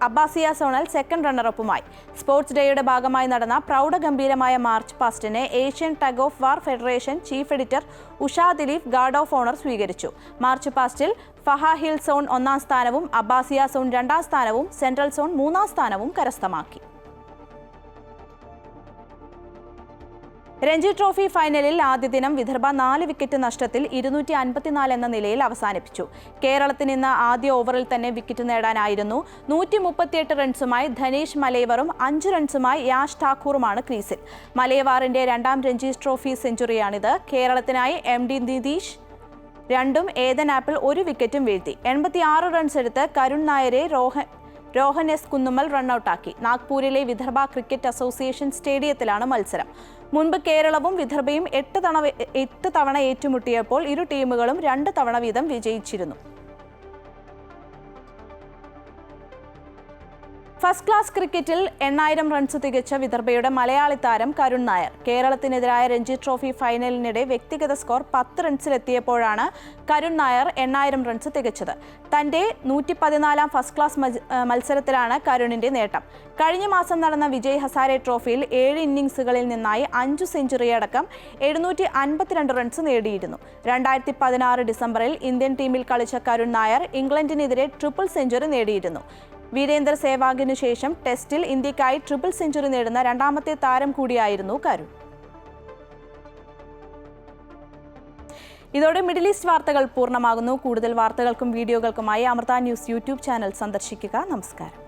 അബ്ബാസിയ സോണൽ സെക്കൻഡ് റണ്ണറപ്പുമായി. സ്പോർട്സ് ഡേയുടെ ഭാഗമായി നടന്ന പ്രൗഢഗംഭീരമായ മാർച്ച് പാസ്റ്റിനെ Asian tug of war federation chief editor Usha Dileep guard of honour സ്വീകരിച്ചു. മാർച്ച് പാസ്റ്റിൽ ഫഹാഹിൽ സോൺ 1ാം സ്ഥാനവും അബ്ബാസിയ സോൺ 2ാം സ്ഥാനവും സെൻട്രൽ സോൺ 3ാം സ്ഥാനവും കരസ്ഥമാക്കി. രഞ്ജി ട്രോഫി ഫൈനലിൽ ആദ്യ ദിനം വിദർഭ 4 വിക്കറ്റ് നഷ്ടത്തിൽ 254 എന്ന നിലയിൽ അവസാനിപ്പിച്ചു. കേരളത്തിന് ഇന്ന് ആദ്യ ഓവറിൽ തന്നെ വിക്കറ്റ് നേടാനായിരുന്നു. 138 റൺസുമായി ധനേഷ് മലേവറും 5 റൺസുമായി യാഷ് ഠാക്കൂറുമാണ് ക്രീസിൽ. മലേവാറിന്റെ 2ാം രഞ്ജി ട്രോഫി സെഞ്ചുറിയാണിത്. കേരളത്തിനായി എം.ഡി. നിതീഷ് 2ഉം ഏതൻ ആപ്പിൾ 1 വിക്കറ്റും വീഴ്ത്തി. 86 റൺസ് എടുത്ത് കരുൺ നായരെ രോഹൻ എസ് കുന്നുമ്മൽ റണ്ണൌട്ടാക്കി. നാഗ്പൂരിലെ വിദർഭ ക്രിക്കറ്റ് അസോസിയേഷൻ സ്റ്റേഡിയത്തിലാണ് മത്സരം. മുൻപ് കേരളവും വിദർഭയും 8 തവണ ഏറ്റുമുട്ടിയപ്പോൾ ഇരു ടീമുകളും 2 തവണ വീതം വിജയിച്ചിരുന്നു. ഫസ്റ്റ് ക്ലാസ് ക്രിക്കറ്റിൽ 8000 റൺസ് തികച്ച വിദർഭയുടെ മലയാളി താരം കരുൺ നായർ. കേരളത്തിനെതിരായ രഞ്ജി ട്രോഫി ഫൈനലിനിടെ വ്യക്തിഗത സ്കോർ 10 റൺസിലെത്തിയപ്പോഴാണ് കരുൺ നായർ 8000 റൺസ് തികച്ചത്. തന്റെ 114ാം ഫസ്റ്റ് ക്ലാസ് മത്സരത്തിലാണ് കരുണിന്റെ നേട്ടം. കഴിഞ്ഞ മാസം നടന്ന വിജയ് ഹസാരെ ട്രോഫിയിൽ 7 ഇന്നിംഗ്സുകളിൽ നിന്നായി 5 സെഞ്ചുറി അടക്കം 752 റൺസ് നേടിയിരുന്നു. 2016 ഡിസംബറിൽ ഇന്ത്യൻ ടീമിൽ കളിച്ച കരുൺ നായർ ഇംഗ്ലണ്ടിനെതിരെ ട്രിപ്പിൾ സെഞ്ചുറി നേടിയിരുന്നു. വീരേന്ദർ സേവാഗിനു ശേഷം ടെസ്റ്റിൽ ഇന്ത്യക്കായി ട്രിപ്പിൾ സെഞ്ചുറി നേടുന്ന രണ്ടാമത്തെ താരം കൂടിയായിരുന്നു കരുൺ. ഇതോടെ മിഡിൽ ഈസ്റ്റ് വാർത്തകൾ പൂർണ്ണമാകുന്നു. കൂടുതൽ വാർത്തകൾക്കും വീഡിയോകൾക്കുമായി അമൃത ന്യൂസ് യൂട്യൂബ് ചാനൽ സന്ദർശിക്കുക. നമസ്കാരം.